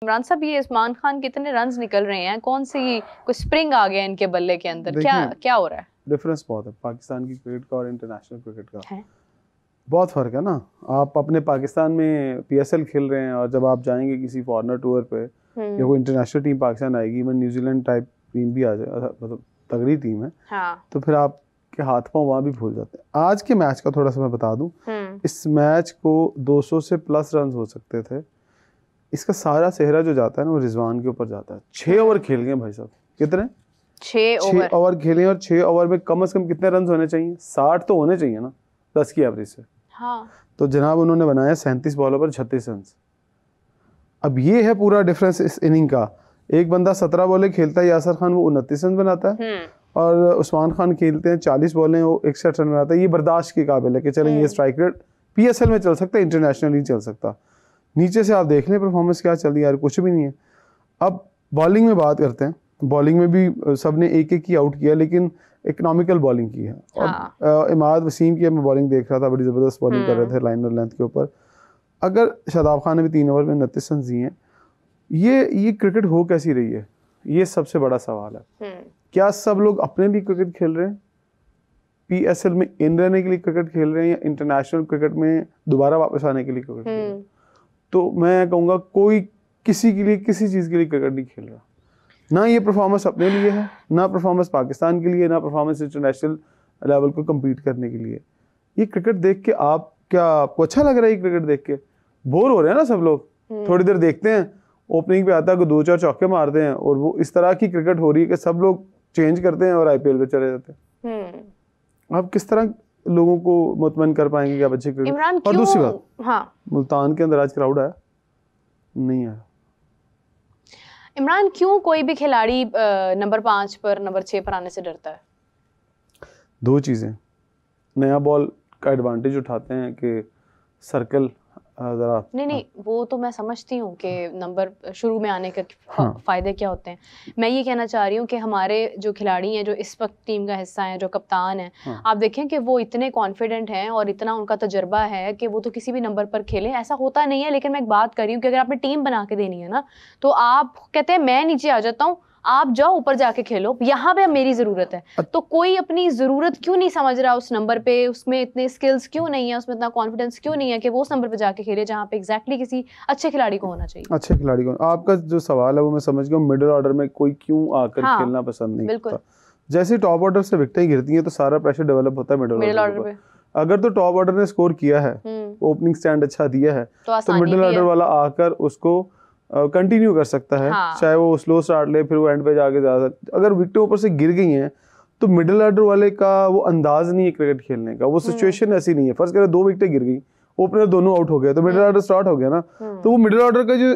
इमरान साहब, ये उस्मान खान कितने रन्स निकल रहे हैं, कौन सी कोई स्प्रिंग आ गया इनके बल्ले के अंदर, क्या क्या हो रहा है? डिफरेंस बहुत है पाकिस्तान की क्रिकेट का और इंटरनेशनल क्रिकेट का है। बहुत फ़र्क है ना। आप अपने पाकिस्तान में पीएसएल खेल रहे हैं और जब आप जाएंगे किसी फॉरेनर टूर पे या कोई इंटरनेशनल टीम पाकिस्तान आएगी, इवन न्यूजीलैंड टाइप टीम भी आ जाए, मतलब तगड़ी टीम है, तो फिर आपके हाथ पांव वहाँ भी भूल जाते हैं। आज के मैच का थोड़ा सा मैं बता दूं, इस मैच को 200 से प्लस रन हो सकते थे। इसका सारा सेहरा जो जाता है ना वो रिजवान के ऊपर जाता है। 6 ओवर खेल गए भाई साहब। कितने? 6 ओवर खेले और 6 ओवर में कम से कम कितने रन होने चाहिए? 60 तो होने चाहिए ना 10 की एवरेज से। हाँ। तो जनाब उन्होंने बनाया 37 बॉलों पर 36 रन। अब ये है पूरा डिफरेंस इस इनिंग का। एक बंदा 17 बॉलें खेलता है यासिर खान, वो 29 रन बनाता है, और उस्मान खान खेलते हैं 40 बॉलें, वो 61 रन बनाता है। ये बर्दाश्त के काबिल है कि चलें ये स्ट्राइक रेट पीएसएल में चल सकता है, इंटरनेशनल नहीं चल सकता। नीचे से आप देख लें परफॉर्मेंस क्या चल रही है यार, कुछ भी नहीं है। अब बॉलिंग में बात करते हैं। बॉलिंग में भी सबने एक एक ही आउट किया, लेकिन इकोनॉमिकल बॉलिंग की है। और इमाद वसीम की मैं बॉलिंग देख रहा था, बड़ी ज़बरदस्त बॉलिंग कर रहे थे लाइन और लेंथ के ऊपर। अगर शादाब खान ने भी 3 ओवर में 29 रन दिए हैं, ये क्रिकेट हो कैसी रही है, ये सबसे बड़ा सवाल है। क्या सब लोग अपने लिए क्रिकेट खेल रहे हैं, पीएसएल में इन रहने के लिए क्रिकेट खेल रहे हैं, या इंटरनेशनल क्रिकेट में दोबारा वापस आने के लिए क्रिकेट खेल रहे हैं? तो मैं कहूँगा कोई किसी के लिए किसी चीज़ के लिए क्रिकेट नहीं खेल रहा। ना ये परफॉर्मेंस अपने लिए है, ना परफॉर्मेंस पाकिस्तान के लिए, ना परफॉर्मेंस इंटरनेशनल लेवल को कम्पीट करने के लिए। ये क्रिकेट देख के आपको अच्छा लग रहा है? ये क्रिकेट देख के बोर हो रहे हैं ना सब लोग। थोड़ी देर देखते हैं, ओपनिंग पे आता है, 2-4 चौके मारते हैं, और वो इस तरह की क्रिकेट हो रही है कि सब लोग चेंज करते हैं और आईपीएल पे चले जाते हैं। आप किस तरह लोगों को मुतमईन कर पाएंगे कि आप अच्छे क्रिकेट? और दूसरी बात, हाँ, मुल्तान के अंदर आज क्राउड आया नहीं आया? इमरान, क्यों कोई भी खिलाड़ी नंबर 5 पर, नंबर 6 पर आने से डरता है? 2 चीज़ें। नया बॉल का एडवांटेज उठाते हैं कि सर्कल ज़रा नहीं, वो तो मैं समझती हूँ कि नंबर शुरू में आने के फ़ायदे क्या होते हैं। मैं ये कहना चाह रही हूँ कि हमारे जो खिलाड़ी हैं, जो इस वक्त टीम का हिस्सा हैं, जो कप्तान हैं, आप देखें कि वो इतने कॉन्फिडेंट हैं और इतना उनका तजर्बा है कि वो तो किसी भी नंबर पर खेलें। ऐसा होता नहीं है, लेकिन मैं एक बात कर रही हूँ कि अगर आपने टीम बना के देनी है ना, तो आप कहते हैं मैं नीचे आ जाता हूँ, आप जाओ ऊपर जाके खेलो, यहाँ पे मेरी ज़रूरत है। तो कोई अपनी ज़रूरत क्यों नहीं समझ रहा उस नंबर पे? उसमें इतने स्किल्स क्यों नहीं है, उसमें इतना कॉन्फिडेंस क्यों नहीं है कि वो उस नंबर पे जाके खेले जहाँ पे एग्जैक्टली किसी अच्छे खिलाड़ी को होना चाहिए? अच्छे खिलाड़ी को, आपका जो सवाल है वो मैं समझ गया। मिडिल ऑर्डर में कोई क्यों आकर खेलना पसंद नहीं करता? जैसे टॉप ऑर्डर से विकेटें गिरती हैं तो सारा प्रेशर डेवलप होता है मिडिल ऑर्डर पे। अगर तो टॉप ऑर्डर ने स्कोर किया है, ओपनिंग स्टैंड अच्छा दिया है, तो मिडिल ऑर्डर वाला आकर उसको कंटिन्यू कर सकता है। चाहे वो स्लो स्टार्ट ले, फिर वो एंड पे जाके ज्यादा, अगर विकेटें ऊपर से गिर गई हैं तो मिडिल ऑर्डर वाले का वो अंदाज नहीं है क्रिकेट खेलने का, वो सिचुएशन ऐसी नहीं है। फर्स्ट करें 2 विकेटें गिर गई, ओपनर दोनों आउट हो गए, तो मिडिल ऑर्डर स्टार्ट हो गया ना। तो वो मिडिल ऑर्डर का जो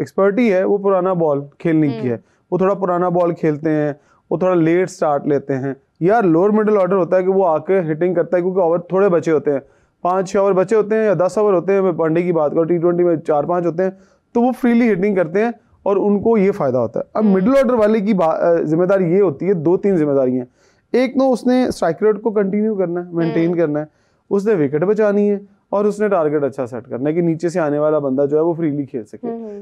एक्सपर्टी है वो पुराना बॉल खेलने की है। वो थोड़ा पुराना बॉल खेलते हैं, वो थोड़ा लेट स्टार्ट लेते हैं। यार लोअर मिडिल ऑर्डर होता है कि वो आके हिटिंग करता है, क्योंकि ओवर थोड़े बचे होते हैं, 5-6 ओवर बचे होते हैं या 10 ओवर होते हैं। मैं पांडे की बात करूँ, T20 में 4-5 होते हैं, तो वो फ्रीली हिटिंग करते हैं और उनको ये फायदा होता है। अब मिडिल ऑर्डर वाले की जिम्मेदारी ये होती है, 2-3 जिम्मेदारियां। एक तो उसने स्ट्राइक रेट को कंटिन्यू करना है, मेंटेन करना है, उसने विकेट बचानी है, और उसने टारगेट अच्छा सेट करना है कि नीचे से आने वाला बंदा जो है वो फ्रीली खेल सके।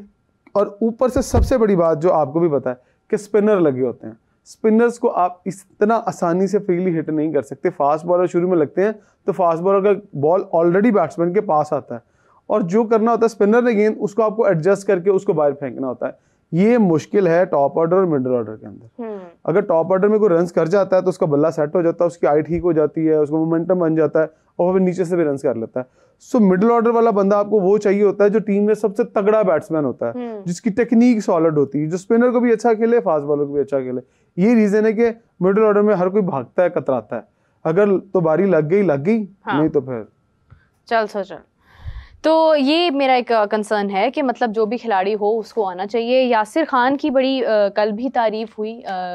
और ऊपर से सबसे बड़ी बात जो आपको भी पता है कि स्पिनर लगे होते हैं। स्पिनर्स को आप इतना आसानी से फ्रीली हिट नहीं कर सकते। फास्ट बॉलर शुरू में लगते हैं तो फास्ट बॉलर का बॉल ऑलरेडी बैट्समैन के पास आता है, और जो करना होता है स्पिनर ने गेंद उसको आपको एडजस्ट करके उसको बाहर फेंकना होता है। ये मुश्किल है टॉप ऑर्डर और मिडिल ऑर्डर के अंदर। अगर टॉप ऑर्डर में कोई रन्स कर जाता है तो उसका बल्ला सेट हो जाता है, उसकी आई ठीक हो जाती है, उसका मोमेंटम बन जाता है, और फिर नीचे से भी रन्स कर लेता है। सो मिडिल ऑर्डर वाला बंदा आपको वो चाहिए होता है जो टीम में सबसे तगड़ा बैट्समैन होता है, जिसकी टेक्निक सॉलिड होती है, जो स्पिनर को भी अच्छा खेले, फास्ट बॉलर को भी अच्छा खेले। ये रीजन है कि मिडिल ऑर्डर में हर कोई भागता है, कतराता है। अगर तो बारी लग गई नहीं तो फिर चल। तो ये मेरा एक कंसर्न है कि मतलब जो भी खिलाड़ी हो उसको आना चाहिए। यासिर खान की बड़ी कल भी तारीफ हुई,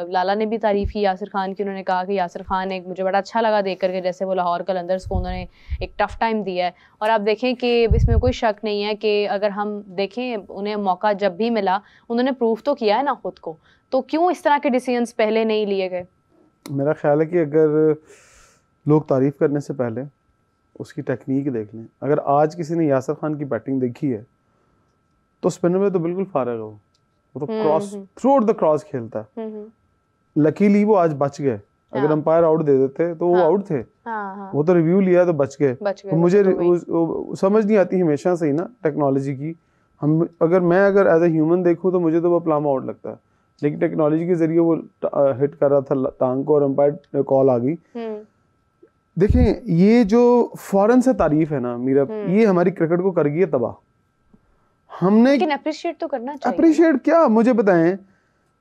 लाला ने भी तारीफ की यासिर खान की। उन्होंने कहा कि यासिर खान एक, मुझे बड़ा अच्छा लगा देख करके, जैसे वो लाहौर कलंदर्स को उन्होंने एक टफ टाइम दिया है। और आप देखें कि इसमें कोई शक नहीं है कि अगर हम देखें उन्हें मौका जब भी मिला उन्होंने प्रूफ तो किया है ना खुद को। तो क्यों इस तरह के डिसीजंस पहले नहीं लिए गए? मेरा ख्याल है कि अगर लोग तारीफ करने से पहले उसकी टेक्निक देख लें। अगर आज किसी ने यासिर खान की बैटिंग देखी है तो स्पिनर में तो बिल्कुल फारग है वो तो cross through out the cross खेलता है। लकीली वो आज बच गए, अगर अंपायर आउट दे देते तो वो आउट थे। वो तो रिव्यू लिया तो बच गए। तो मुझे समझ नहीं आती हमेशा से ही ना टेक्नोलॉजी की, हम अगर एज ए ह्यूमन देखूं तो मुझे तो वो प्लामा आउट लगता है, लेकिन टेक्नोलॉजी के जरिए वो हिट कर रहा था टांग को और अंपायर कॉल आ गई। देखें ये जो फौरन से तारीफ है ना मीरा, ये हमारी क्रिकेट को कर गई है तबाह। हमने लेकिन अप्रिशिएट तो करना चाहिए। अप्रिशिएट क्या, मुझे बताएं,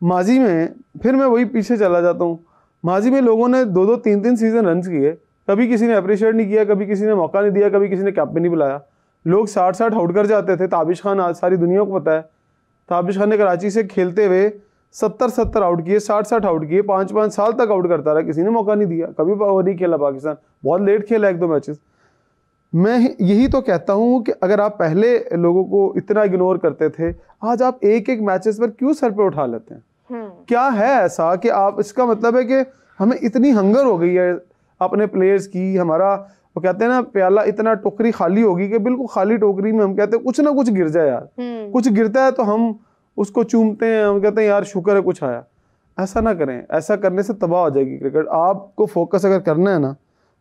माजी में फिर मैं वही पीछे चला जाता हूँ, माजी में लोगों ने 2-2, 3-3 सीजन रन किए, कभी किसी ने अप्रिशिएट नहीं किया, कभी किसी ने मौका नहीं दिया, कभी किसी ने कैप पे नहीं बुलाया। लोग 60-60 आउट कर जाते थे। ताबिश खान आज सारी दुनिया को पता है, ताबिश खान ने कराची से खेलते हुए 70-70 आउट किए, 60-60 आउट किए, 5-5 साल तक आउट करता रहा, किसी ने मौका नहीं दिया, कभी वो नहीं खेला पाकिस्तान, बहुत लेट खेला 1-2 मैचेस। मैं यही तो कहता हूँ कि अगर आप पहले लोगों को इतना इग्नोर करते थे, आज आप एक एक मैचेस पर क्यों सर पे उठा लेते हैं? क्या है ऐसा कि आप, इसका मतलब है कि हमें इतनी हंगर हो गई है अपने प्लेयर्स की, हमारा वो कहते हैं ना प्याला इतना टोकरी खाली होगी कि बिल्कुल खाली टोकरी में हम कहते हैं कुछ ना कुछ गिर जाए यार, कुछ गिरता है तो हम उसको चूमते हैं, हम कहते हैं यार शुक्र है कुछ आया। ऐसा ना करें, ऐसा करने से तबाह हो जाएगी क्रिकेट। आपको फोकस अगर करना है ना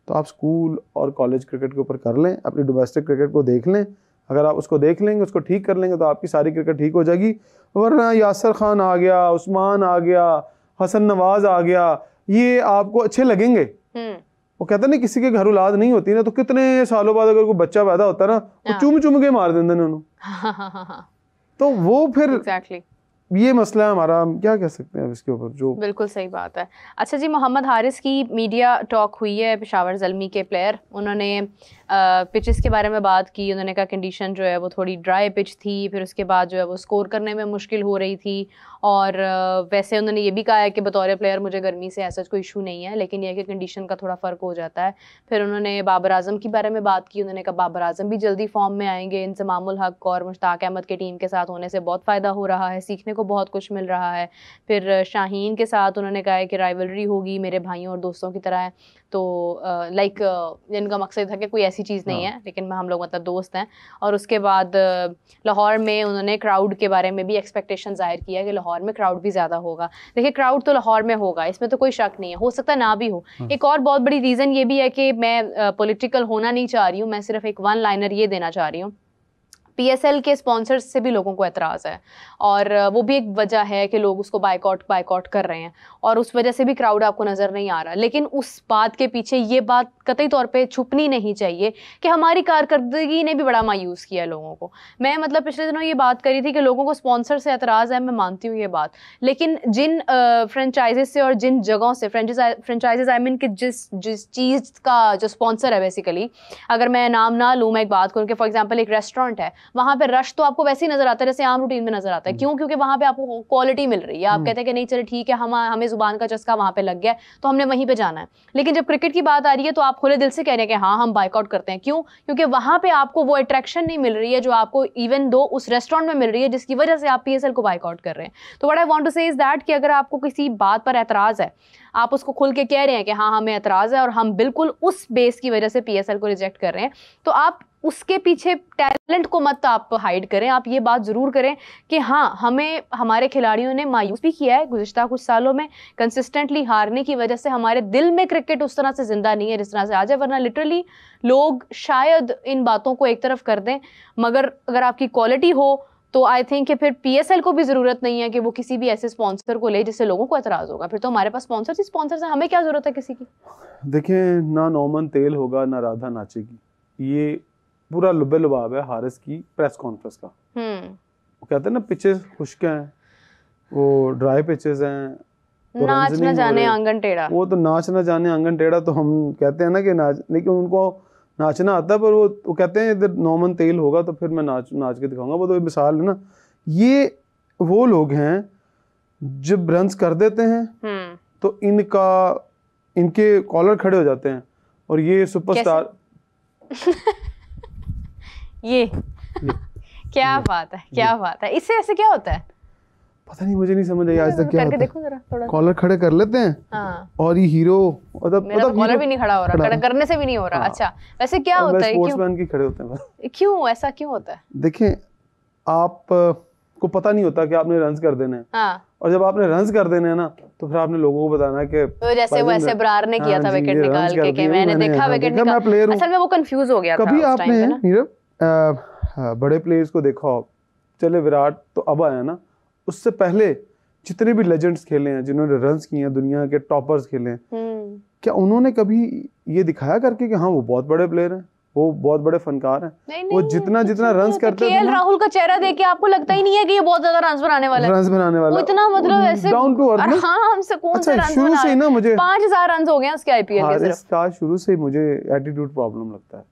तो आप स्कूल और कॉलेज क्रिकेट के ऊपर कर लें, अपनी डोमेस्टिक क्रिकेट को देख लें। अगर आप उसको देख लेंगे, उसको ठीक कर लेंगे तो आपकी सारी क्रिकेट ठीक हो जाएगी। वरना यासर खान आ गया, उस्मान आ गया, हसन नवाज आ गया, ये आपको अच्छे लगेंगे। वो कहते हैं ना किसी के घर औलाद नहीं होती ना, तो कितने सालों बाद अगर कोई बच्चा पैदा होता है ना, वो चुम चुम के मार देंगे उन्होंने। तो वो फिर ये मसला है हमारा, हम क्या कह सकते हैं इसके ऊपर। जो बिल्कुल सही बात है। अच्छा जी, मोहम्मद हारिस की मीडिया टॉक हुई है, पेशावर ज़ल्मी के प्लेयर, उन्होंने पिचेस के बारे में बात की। उन्होंने कहा कंडीशन जो है वो थोड़ी ड्राई पिच थी, फिर उसके बाद जो है वो स्कोर करने में मुश्किल हो रही थी। और वैसे उन्होंने ये भी कहा है कि बतौर प्लेयर मुझे गर्मी से ऐसा कोई इशू नहीं है, लेकिन यह कि कंडीशन का थोड़ा फ़र्क हो जाता है। फिर उन्होंने बाबर आजम के बारे में बात की। उन्होंने कहा बाबर आजम भी जल्दी फॉर्म में आएंगे, इंतज़ामुल हक और मुश्ताक अहमद के टीम के साथ होने से बहुत फ़ायदा हो रहा है, सीखने को बहुत कुछ मिल रहा है। फिर शाहीन के साथ उन्होंने कहा है कि राइवलरी होगी, मेरे भाइयों और दोस्तों की तरह है। तो लाइक इनका मकसद था कि कोई ऐसी चीज़ नहीं है, लेकिन हम लोग मतलब दोस्त हैं। और उसके बाद लाहौर में उन्होंने क्राउड के बारे में भी एक्सपेक्टेशन जाहिर किया कि लाहौर में क्राउड भी ज़्यादा होगा। देखिए क्राउड तो लाहौर में होगा, इसमें तो कोई शक नहीं है, हो सकता है ना भी हो। एक और बहुत बड़ी रीज़न ये भी है कि मैं पॉलिटिकल होना नहीं चाह रही हूँ, मैं सिर्फ एक 1 लाइनर ये देना चाह रही हूँ। PSL के स्पॉन्सर्स से भी लोगों को एतराज़ है, और वो भी एक वजह है कि लोग उसको बायकॉट कर रहे हैं, और उस वजह से भी क्राउड आपको नज़र नहीं आ रहा। लेकिन उस बात के पीछे ये बात कतई तौर पे छुपनी नहीं चाहिए कि हमारी कारकर्दगी ने भी बड़ा मायूस किया लोगों को। मैं मतलब पिछले दिनों ये बात करी थी कि लोगों को स्पॉन्सर से एतराज़ है, मैं मानती हूँ ये बात, लेकिन जिन फ्रेंचाइजेस से और जिन जगहों से फ्रेंचाइजेस आई मीन कि जिस चीज़ का जो स्पॉन्सर है, बेसिकली अगर मैं नाम ना लूँ, मैं एक बात करूँ कि फॉर एग्जाम्पल एक रेस्टोरेंट है, वहाँ पे रश तो आपको वैसे ही नजर आता है जैसे आम रूटीन में नजर आता है। क्यों? क्योंकि वहाँ पे आपको क्वालिटी मिल रही है। आप कहते हैं कि नहीं चलो ठीक है, हमें जुबान का चस्का वहाँ पे लग गया तो हमने वहीं पे जाना है। लेकिन जब क्रिकेट की बात आ रही है तो आप खुले दिल से कह रहे हैं कि हाँ हम बायकॉट करते हैं। क्यों? क्योंकि वहाँ पे आपको वो अट्रैक्शन नहीं मिल रही है जो आपको इवन दो उस रेस्टोरेंट में मिल रही है, जिसकी वजह से आप PSL को बायकॉट कर रहे हैं। तो व्हाट आई वांट टू से इज दैट कि अगर आपको किसी बात पर एतराज़ है, आप उसको खुल के कह रहे हैं कि हाँ हमें एतराज़ है और हम बिल्कुल उस बेस की वजह से PSL को रिजेक्ट कर रहे हैं, तो आप उसके पीछे टैलेंट को मत आप हाइड करें। आप ये बात ज़रूर करें कि हाँ हमें हमारे खिलाड़ियों ने मायूस भी किया है गुज़िश्ता कुछ सालों में, कंसिस्टेंटली हारने की वजह से हमारे दिल में क्रिकेट उस तरह से ज़िंदा नहीं है जिस तरह से आज है। वरना लिटरली लोग शायद इन बातों को एक तरफ कर दें, मगर अगर आपकी क्वालिटी हो तो आई थिंक कि फिर PSL को भी ज़रूरत नहीं है कि वो किसी भी ऐसे स्पॉन्सर को ले जिससे लोगों को एतराज़ होगा। फिर तो हमारे पास स्पॉन्सर्स हैं, हमें क्या ज़रूरत है किसी की। देखें, ना नौमन तेल होगा ना राधा नाचेगी, ये पूरा लुबे लुबाब है हारिस की प्रेस कॉन्फ्रेंस का। वो कहते हैं ना पिचेस खुश्क हैं, वो ड्राई पिचेस हैं, तो नाच न जाने आंगन टेढ़ा। वो तो नाच न जाने आंगन टेढ़ा, तो हम कहते हैं ना कि नाच, लेकिन उनको नाचना आता है, पर वो कहते हैं इधर नौमन तेल होगा तो फिर मैं नाच के दिखाऊंगा। वो तो मिसाल है ना, ये वो लोग हैं जब रन्स कर देते हैं तो इनके कॉलर खड़े हो जाते हैं, और ये सुपरस्टार ये क्या बात है, क्या बात है, इससे ऐसे क्या होता है पता नहीं, मुझे नहीं समझ आई आज तक क्या करके देखो जरा थोड़ा। कॉलर खड़े कर लेते हैं। हाँ। और ये हीरो मतलब मेरा तो कॉलर भी नहीं खड़ा हो रहा, खड़ा करने से भी नहीं हो रहा। अच्छा वैसे क्या होता है, स्पोर्ट्समैन की खड़े होते हैं। क्यों ऐसा क्यों होता है? देखें आप को पता नहीं होता कि आपने रन्स कर देने हैं। हाँ। और जब आपने रन्स कर देने हैं ना तो फिर आपने लोगों को बताना है कि तो जैसे वो ऐसे ब्रार ने किया था विकेट निकाल के मैंने देखा विकेट निकाल, असल में वो कंफ्यूज हो गया था कभी आपने नीरव बड़े प्लेयर्स को देखा हो, चले विराट तो अब आया ना, उससे पहले जितने भी लेजेंड्स खेले हैं जिन्होंने रन्स किए हैं, दुनिया के टॉपर्स खेले हैं, क्या उन्होंने कभी ये दिखाया करके कि हाँ वो बहुत बड़े प्लेयर हैं, वो बहुत बड़े फनकार हैं? नहीं, वो जितना रन्स करते हैं, राहुल का चेहरा देख के आपको लगता ही नहीं है कि ये बहुत ज्यादा रन्स बनाने वाला है। वो इतना मतलब ऐसे डाउन टू अर्थ। हाँ, हमसे कौन से रन्स शुरू से ही ना मुझे 5000 रन्स हो गए उसके आईपीएल के। शुरू से मुझे एटीट्यूड प्रॉब्लम लगता है।